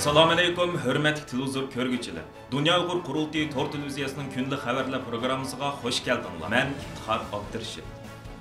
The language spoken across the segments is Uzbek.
Assalamu alaykum, hörmətli televizor görgüçülər. Dünya Uyğur Qurultayı Tor televiziyasının günlük xəbərlər proqramımıza xoş gəldinizlər. Mən İftixar Abdurşid.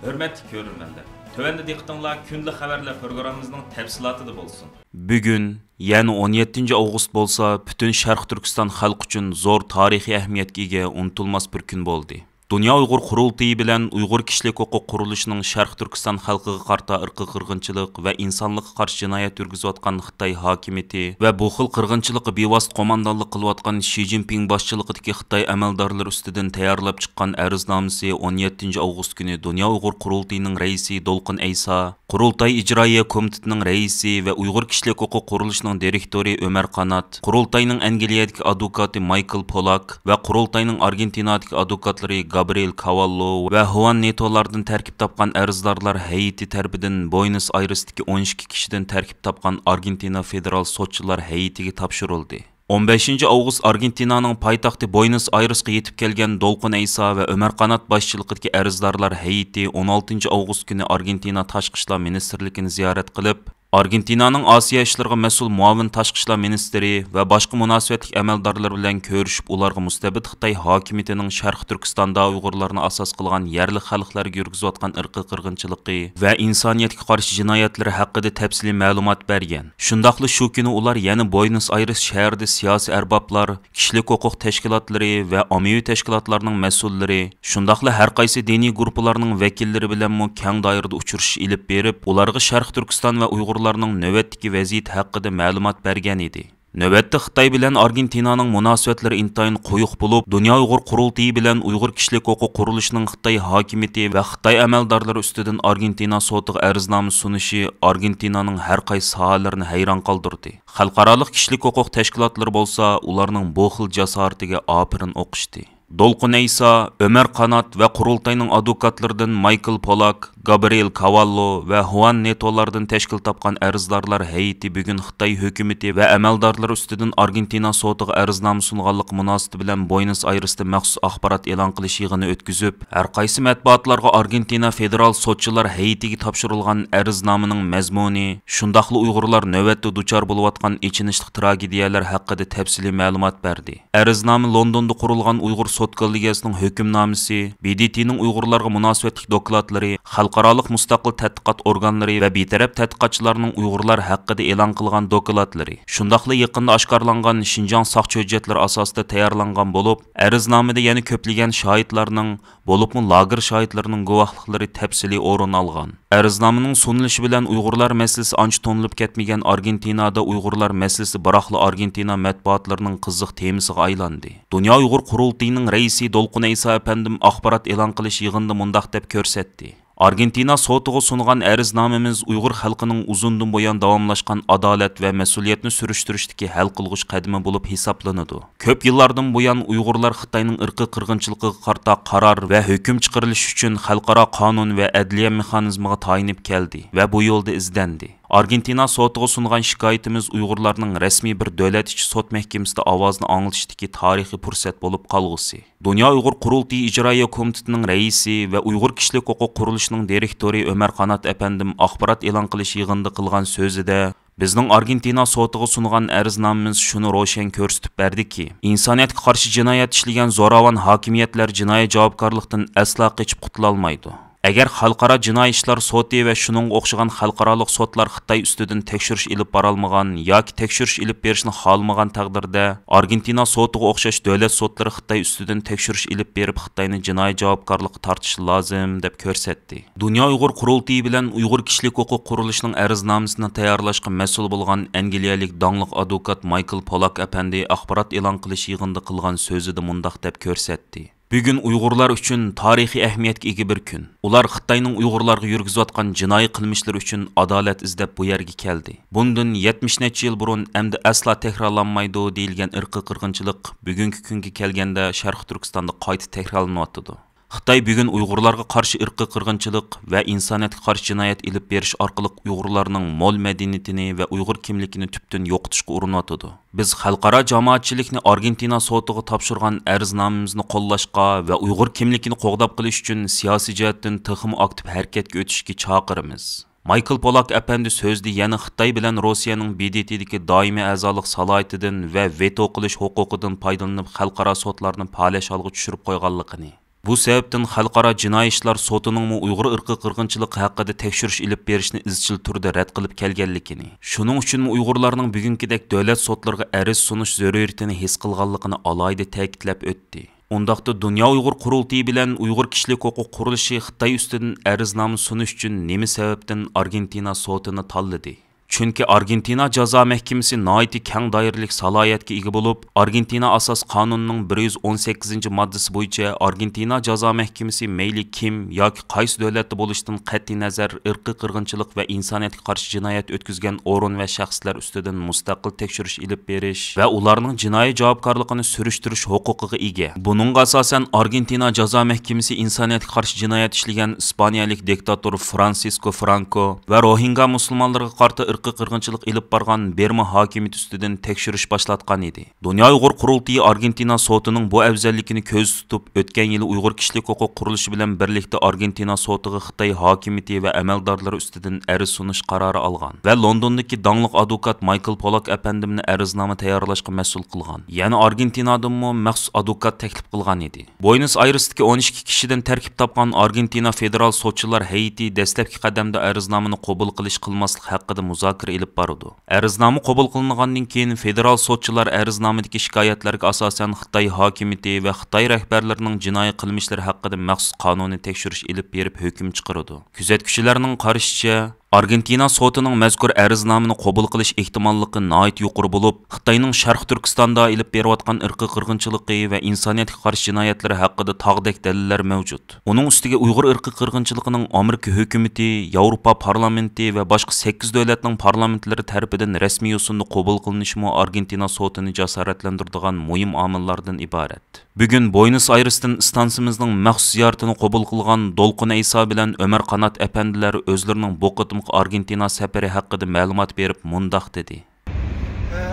Hörmətli görürmənlər. Tövəndə diqqətinizlər günlük xəbərlər proqramımızın təfsilatıda bolsun. Bugün, yəni 17 avqust bolsa, bütün Şərq Türkistan xalqı üçün zor tarixi əhəmiyyətə ega unutulmaz bir gün boldu. Dünya Uyğur Qurultayı bilan Uyğur Kişilik Hüquq Quruluşunun Şərq Türkistan xalqiga qarta irqi qırğınçılıq və insanlıqqa qarşı cinayət yürgüzüyotqan Xitay hakimiyyəti və bu xil qırğınçılıqqa bevosita qo'mondonlik qilayotgan Xi Jinping boshchiligidagi Xitoy amaldorlari ustidan tayyorlab chiqqan ariznamasi 17 avgust kuni Dünya Uyğur Qurultayıning raisi Dolqun Aysa, Qurultay İcroiya Komitetining raisi və Uyğur Kişilik Hüquq Quruluşunun direktori Ömer Qanat, Qurultayning Angliyadagi advokati Michael Polak və Qurultayning Argentinadagi advokatlari Gabriel Cavallo və Juan Netolardan tərkib tapqan ərizdarlar heyəti tərəfindən Buenos Airesdagi 12 kishidən tərkib tapqan Argentina Federal Sotçular heyətiga topshirildi. 15 avgust Argentinaning poytaxti Buenos Airesga yetib kelgan Dolqun Aysa və Ömer Qanat boshchiligidagi ərizdarlar heyəti 16 avgust kuni Argentina Tashqi ishlar ministerligini ziyorat qilib, Argentinaning Osiyo ishlariga mas'ul muavin tashqi ishlar ministri va boshqa munosabatli amaldorlar bilan ko'rishib, ularga mustabid Xitoy hokimiyatining Sharq Turkistonda Uyg'urlarni asos qilgan yerli xalqlarga yurgizayotgan irqiy qirg'inchiligi va insoniyatga qarshi jinoyatlari haqida tafsiliy ma'lumot bergan. Shundaqli shu kuni ular yana Buenos Aires shahrida siyosiy arboblar, kishilik huquq tashkilotlari va ommaviy tashkilotlarning mas'ullari, shundaqli har qaysi diniy guruhlarning vakillari bilan keng doirada uchrashish ilib berib, ularga Sharq Turkiston va Uyg'urlarning navbatdagi vaziyat haqida ma'lumot bergan edi. Növbətdə Xitay bilan Argentinaning munosabatlari intayin quyuq bo'lib, Dünya Uyğur Qurultayı bilan Uyğur Kişilik Hüquq Quruluşunun Xitay hakimiyyəti və Xitay amaldorlari ustidan Argentina sotiga ariznoma sunishi Argentinaning har qaysi sohalarini hayron qoldirdi. Xalqarалық kishilik huquq tashkilotlari bo'lsa, ularning bu xil jasoratiga opirin o'qishdi. Dolqun Aysa, Ömer Qanat və Qurultayning advokatlaridan Michael Polak, Gabriel Cavallo və Juan Netolardan təşkil tapqan ərizdarlar heyəti bugun Xitoy hökuməti və əməldorlari ustidan Argentina sotiga ariznoma sunğanlıq münasibəti bilan Buenos Airesda maxsus axborot e'lon qilish yig'ini o'tkazib, har qaysi matbuotlarga Argentina Federal Sotçular heyətiga topshirilgan ariznomaning mazmuni, shundaqli Uyg'urlar navbatda duchor bo'layotgan ichinishli tragediyalar haqida tafsiliy ma'lumot berdi. Ariznoma Londonda qurilgan Uyg'ur Sot kollegiyasining hukmnomasi, BDTning Uyg'urlarga munosabatli dokladlari, xalqarалық mustaqil tədqiqat organları və betaraf tədqiqatçılarning Uyg'urlar haqida e'lon qilgan dokladlari, shundaqli yaqinda oshkorlangan Xinjiang soqchi hujjatlari asosida tayyorlangan bo'lib, ariznomada yana ko'plagan shohidlarning, bo'libmi lager shohidlarining guvohliklari tafsiliy o'rin olgan. Ariznomaning sunilishi bilan Uyg'urlar masalasi ancha to'nilib ketmagan Argentinada Uyg'urlar masalasi biroqli Argentina matbuotlarining qiziq temasiga aylandi. Dünya Uyğur Qurultayıning raisi Dolqun Aysa apandim axborot e'lon qilish yig'inida mundaq deb ko'rsatdi. Argentina sotiga sungan ariznomamiz Uyg'ur xalqining uzundan buyon davomlashgan adolat va mas'uliyatni surishtirishdagi hal qilg'uch qadami bo'lib hisoblanadi. Ko'p yillardan buyon Uyg'urlar Xitoyning irqiy qirg'inchiligiga qarta qaror va hukm chiqarilishi uchun xalqaro qonun va adliya mexanizmiga tayinib keldi va bu yo'lda izlandi. Argentina sotiga sungan shikoyatimiz Uyg'urlarning rasmiy bir davlat ichi sot mahkamasida ovozini anglatishdagi tarixiy fursat bo'lib qolg'usi. Dünya Uyğur Qurultayı İcroiya Komitetining raisi va Uyghur Kişilik Hüquq Quruluşunun direktori Ömer Qanat apandim axborot e'lon qilish yig'inida qilgan so'zida bizning Argentina sotiga sungan ariznomamiz shuni ro'shan ko'rsatib berdiki, insoniyatga qarshi jinoyat ishlagan zo'ravon hokimiyatlar jinoiy javobgarlikdan aslo qochib qutula olmaydi. Agar xalqaro jinoiy ishlar soti va shuning o'xshagan xalqarалық sotlar Xitoy ustidan tekshirish ilib borolmagan yoki tekshirish ilib berishni xohlamagan taqdirda, Argentina sotiga o'xshash davlat sotlari Xitoy ustidan tekshirish ilib berib Xitoyni jinoiy javobgarlikka tortishi lozim deb ko'rsatdi. Dünya Uyğur Qurultayı bilan Uyghur Kişilik Hüquq Quruluşunun ariznomasini tayyorlashga mas'ul bo'lgan Angliyalik dongliq advokat Michael Polak apandi axborot e'lon qilish yig'inida qilgan so'zida mundaq deb ko'rsatdi. Bugün Uyg'urlar uchun tarixiy ahamiyatga ega bir kun. Ular Xitoyning Uyg'urlarga yurgizayotgan jinoiy qilmishlari uchun adolat izlab bu yerga keldi. Bundan 70 necha yil burun endi asla takrorlanmaydi deyilgan irqiy qirg'inchilik bugungi kunga kelganda Sharq Turkistonda qayta takrorlanyapti. Xitoy bugun Uyg'urlarga qarshi irqiy qirg'inchilik va insoniyatga qarshi jinoyat ilib berish orqali Uyg'urlarning mo'l madaniyatini va Uyg'ur kimligini tubdan yo'qotishga urinayotdi. Biz xalqaro jamoatchilikni Argentina sotiga topshirgan ariznomamizni qo'llashga va Uyg'ur kimligini qo'g'dab qilish uchun siyosiy jihatdan texmo aktiv harakatga o'tishga chaqiramiz. Michael Polak әпәнді сөзді яны Xitay bilan Rossiyaning BDT'deki daimi a'zolik salohiyatidan va veto qilish huquqidan foydalanib xalqaro sotlarni palash olg'a tushirib qo'yganligini. Bu sebepten xalqaro jinoiy ishlar sotining Uyg'ur irqi qirg'inchiligi haqida tekshirish ilib berishni izchil turda rad qilib kelganligini. Shuning uchun Uyg'urlarning bugünkidek davlat sotlariga ariz sunish zaruriyatini his qilganligini alohida ta'kidlab o'tdi. Ondaqda Dünya Uyghur Qurultayı bilan Uyghur kishilik huquq qurilishi Xitoy ustidan ariznoma sunish uchun nima sababdan Argentina sotini tanladi? Chunki Argentina jazo mahkamasi nihoyatda keng doiralik salohiyatga ega bo'lib, Argentina asos qonunining 118-moddasi bo'yicha Argentina jazo mahkamasi mayli kim yoki qaysi davlatda bo'lishidan qat'iy nazar irqiy qirg'inchilik va insoniyatga qarshi jinoyat o'tkazgan o'rin va shaxslar ustidan mustaqil tekshirish ilib berish va ularning jinoiy javobgarligini surishtirish huquqiga ega. Buningga asosan Argentina jazo mahkamasi insoniyatga qarshi jinoyat ishlagan ispaniyalik diktator Francisco Franco va Rohingya musulmonlarga qarshi irqiy qirg'inchilik ilib borgan Berma hokimiyati ustidan tekshirish boshlatgan edi. Dünya Uyg'ur Qurultayı Argentina sotining bu afzalligini ko'z tutib, o'tgan yili Uyg'ur kishilik huquq qurilishi bilan birlikda Argentina sotiga Xitoy hokimiyati va amaldorlari ustidan ariz sunish qarori olgan va Londondagi dangliq advokat Michael Polak apandimni ariznoma tayyorlashga mas'ul qilgan. Ya'ni Argentinadanmi maxsus advokat taklif qilgan edi. Buenos Airesdagi 12 kishidan tarkib topgan Argentina federal sotchilar hay'ati dastlabki qadamda ariznomani qabul qilish qilmaslik haqida muzokara ilib bordi. Ariznoma qabul qilingandan keyin federal sotchilar ariznomadagi shikoyatlarga asosan Xitoy hokimiyati va Xitoy rahbarlarining jinoiy qilmishlari haqida maxsus qonuniy tekshirish ilib berib hukm chiqardi. Kuzatuvchilarning qarashicha Argentina sotining mazkur ariznomani qabul qilish ehtimolligi nihoyat yuqori bo'lib, Xitoyning Sharq Turkistonda ilib berayotgan irqiy qirg'inchiligi va insoniyatga qarshi jinoyatlari haqida tog'dek dalillar mavjud. Uning ustiga Uyg'ur irqiy qirg'inchiligining Amerika hukumatı, Yevropa parlamenti va boshqa 8 davlatning parlamentlari tomonidan rasmiy yo'sinda qabul qilinishi Argentina sotini jasoratlantiradigan muhim omillardan iborat. Bugun Buenos Airesdan stansimizning maxsus ziyoratini qabul qilgan Dolqun Ayso bilan Ömer Qanat apandilar o'zlarining bu qitimliq Argentina safari haqida ma'lumot berib mundaq dedi.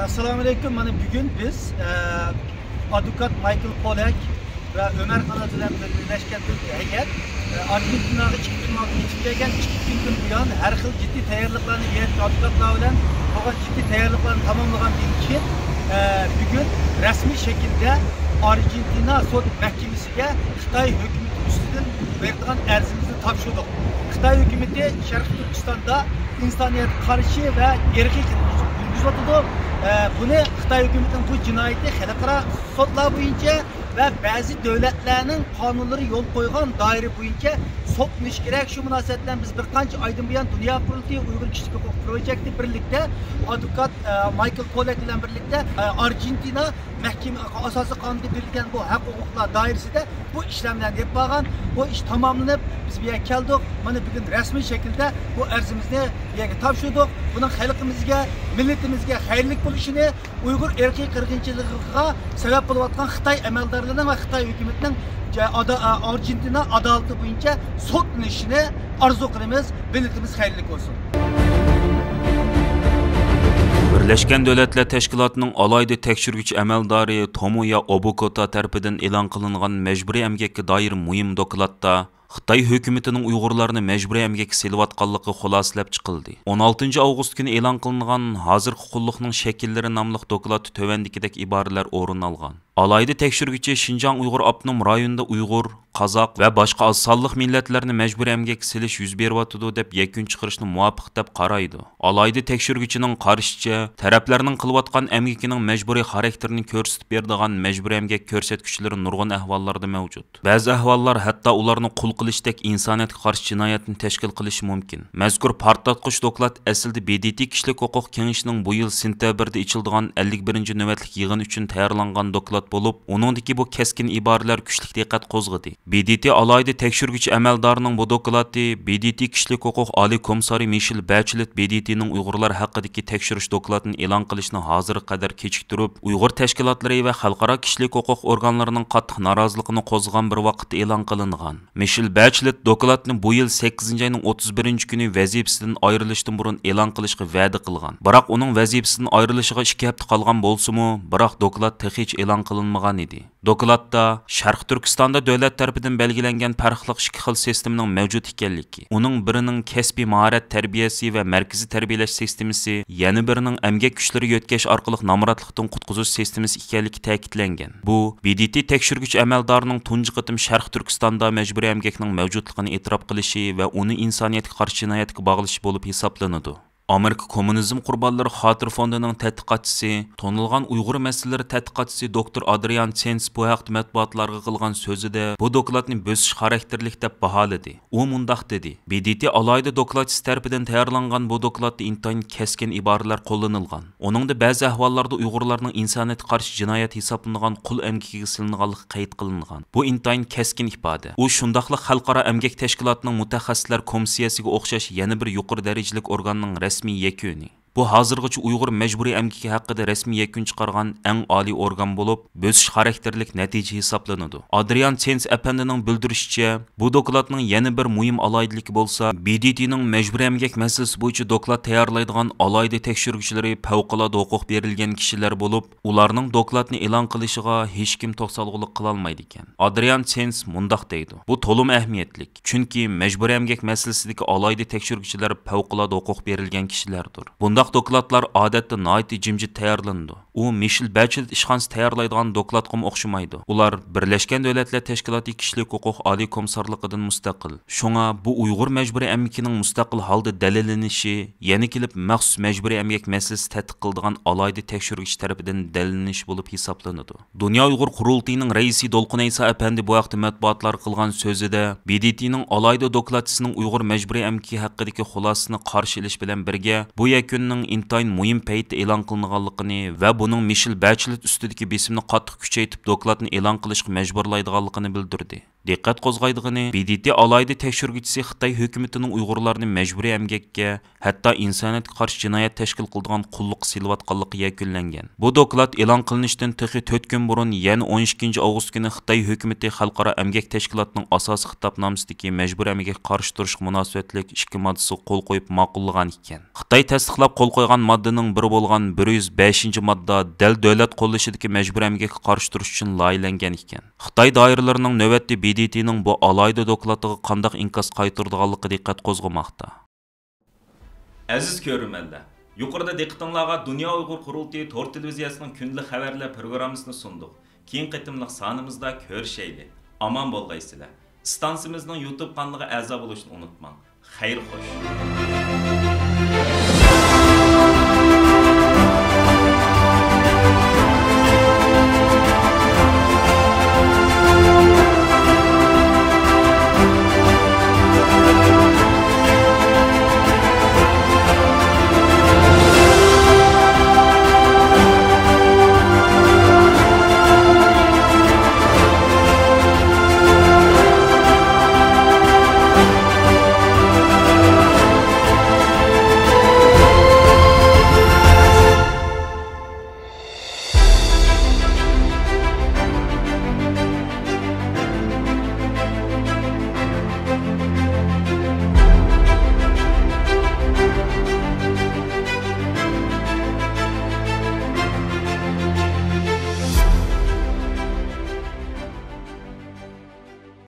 Assalomu alaykum. Mana bugun biz advokat Michael Polak va Ömer Qanat bilan birlashgan heyet Argentinaga 2016 kelgan 2 kun buyon har xil jiddiy tayyorliklarni advokatlar bilan bo'lgan jiddiy tayyorliklarni tamomlagandan keyin bugun rasmiy shaklda Argentina sud mahkamasiga Xitoy hukumati ustidan bergan arzimizni topshirdik. Xitoy hukumati Sharq Turkistonda insoniyatga qarshi va irqiy qirg'inchilik yurgizayotdi. Buni Xitoy hukumatining bu jinoyati xalqaro sudlar bo'yicha va ba'zi davlatlarning qonunlari yo'l qo'ygan doira bo'yicha sotilish kerak. Shu munosabat bilan biz bir qancha oydan buyon Dunyo Qurultayı Uyg'ur kishilik huquq projekti birlikda advokat Michael Polak bilan birlikda Argentina mahkama asosiy qonunda berilgan bu haq huquqlar doirasida bu ishlarni deb bo'lgan. Bu ish tamomlanib biz bu yerga keldik. Mana bugun rasmiy shaklda bu arzimizni bu yerga topshirdik. Buni xalqimizga, millatimizga xayrlik bo'lishini, Uyg'ur irqiy qirg'inchiligiga sabab bo'layotgan Xitoy amaldorlarining va Xitoy hukumatining Argentina adolati bo'yicha sotlanishini arzu qilamiz. Millatimiz xayrlik bo'lsin. Birleşken Devletler Teşkilatı'nın alayda tekşürgüç amaldori Tomoya Obokota tarafidan e'lon qilingan mecburi emgakka doir muhim dokladda Xitoy hukumatining Uyg'urlarni mecburi emgakka selayotganligi xulosalab chiqildi. 16 avgust kuni e'lon qilingan hozirgi qulluqning shakllari nomli dokladda tövendikidek iboralar o'rin olgan. Alayda tekshiruvchi Xinjiang Uyg'ur Abnum rayonida Uyg'ur, Qozoq va boshqa oz sonliq millatlarni majburiy emgakka selish yuz beryotdi deb yakun chiqarishni muvofiq deb qaraydi. Alayda tekshiruvchining qarashicha, taraflarning qilayotgan emgakining majburiy xarakterini ko'rsatib beradigan majburiy emgak ko'rsatkichilari nurg'un ahvollarda mavjud. Ba'zi ahvollar hatto ularni qul qilishdek insoniyatga qarshi jinoyatni tashkil qilishi mumkin. Mazkur portlatqich doklad aslida BDT kishilik huquq kengashining bu yil sentabrda ichiladigan 51-navbatlik yig'in uchun tayyorlangan doklad bo'lib, uningdagi bu keskin iboralar kuchli diqqat qo'zg'adi. BDT alayda tekshiruvchi amaldorining bu dokladi BDT kishilik huquq oliy komissari Michel Bachelet BDTning Uyg'urlar haqidagi tekshirish dokladini e'lon qilishni hozirga qadar kechiktirib, Uyg'ur tashkilotlari va xalqaro kishilik huquq organlarining qattiq noroziligini qo'zg'agan bir vaqtda e'lon qilingan. Michel Bachelet dokladni bu yil 8-oyning 31-kuni vazifasidan ayrilishdan burun e'lon qilishga va'da qilgan. Biroq uning vazifasidan ayrilishiga 2 hafta qolgan bo'lsa-mu, biroq doklad texich e'lon qilinmagan edi. Dokladda Sharq Turkistonda davlat tarafidan belgilangan farqli ikki xil sistemaning mavjud ekanligi, uning birining kasbiy mahorat tarbiyasi va markaziy tarbiyalash sistemasi, yana birining emgak kuchlariga o'tkash orqali namoratlikdan qutqizish sistemasi ekanligi ta'kidlangan. Bu BDT tekshirgich amaldorining tunji qitim Sharq Turkistonda majburiy emgakning mavjudligini e'tirof qilishi va uni insoniyatga qarshi jinoyatga bog'lash bo'lib hisoblanadi. Amerika Kommunizm Qurbonlari Xotir fondining tadqiqotchisi, tonilgan Uyg'ur masalalari tadqiqotchisi doktor Adrian Chens bu haqda matbuotlarga qilgan so'zida bu dokladni bo'sish xarakterlik deb baholadi. U mundaq dedi: BDT alayda dokladchisi tarafidan tayyorlangan bu dokladda intayin keskin iboralar qo'llanilgan. Uningda ba'zi ahvollarda Uyg'urlarning insoniyatga qarshi jinoyat hisoblangan qul emgikiga silinganligi qayd qilingan. Bu intayin keskin ifoda. U shundaqli xalqaro emgak tashkilotining mutaxassislar komissiyasiga o'xshash yana bir yuqori darajalik organning rasmiy yakuni. Bu hozirgacha Uyg'ur majburiy emgaki haqida rasmiy yakun chiqargan eng oliy organ bo'lib, bo'sish xarakterlik natija hisoblanadi. Adrian Chens apandining bildirishicha, bu dokladning yana bir muhim aloydiligi bo'lsa, BDTning majburiy emgak masalasi bo'yicha doklad tayyorlaydigan alayda tekshiruvchilari favqulodda huquq berilgan kishilar bo'lib, ularning dokladni e'lon qilishiga hech kim to'xtalg'ulik qila olmaydi ekan. Adrian Chens mundaq deydi: bu to'lim ahamiyatli, chunki majburiy emgak masalasidagi alayda tekshiruvchilar favqulodda huquq berilgan kishilardir. Dokladlar odatda nihoyatda jimjit tayyorlanadi. U Michel Bachelet ishxonasi tayyorlaydigan dokladga o'xshamaydi. Ular Birlashgan Davlatlar Tashkiloti kishilik huquq oliy komissarligidan mustaqil. Shunga bu Uyg'ur majburiy emgakining mustaqil holda dalillanishi, yana kelib maxsus majburiy emgak masalasi tadqiq qiladigan alayda tekshiruvchi tarafidan dalillanish bo'lib hisoblanadi. Dunyo Uyg'ur qurultiyining raisi Dolqun Aysa apandi bu vaqtda matbuotlar qilgan so'zida BDTning alayda dokladchisining Uyg'ur majburiy emgaki haqidagi xulosasini qarshi olish bilan birga bu yakunning intayin muhim paytda e'lon qilinganligini va buning Michel Bachelet ustidagi besimni qattiq kuchaytirib dokladni e'lon qilishga majburlaydiganligini bildirdi. Diqqat qo'zg'aydigani, BDT alayda tekshiruvchisi Xitoy hukumatining Uyg'urlarni majburiy emgakka, hatto insoniyatga qarshi jinoyat tashkil qiladigan qulluq silayotganligi yakunlangan. Bu doklad e'lon qilinishidan texi 4 kun burun, ya'ni 12 avgust kuni Xitoy hukumati xalqaro emgak tashkilotining asosiy xitobnomasidagi majburiy emgakka qarshi turishga munosabatlik 2 moddasiga qo'l qo'yib ma'qullagan ekan. Xitoy tasdiqlab qo'l qo'ygan moddaning biri bo'lgan 105-modda dal davlat qo'llashidagi majburiy emgakka qarshi turish uchun loyihalangan ekan. Xitoy doiralarining navbatda BDTning bu alayda dokladiga qandaq inkos qaytardiganligi diqqat qo'zg'amoqda. Aziz ko'rurmanlar, yuqorida diqqatingizga Dunyo Uyg'ur qurultiyi to'r televiziyasining kunlik xabarlar programmasini sundik. Keyin qitimliq sonimizda ko'rishaylik. Aman bo'lgaysizlar. Stansimizning YouTube kanaliga a'zo bo'lishni unutmang. Xayr xo'sh.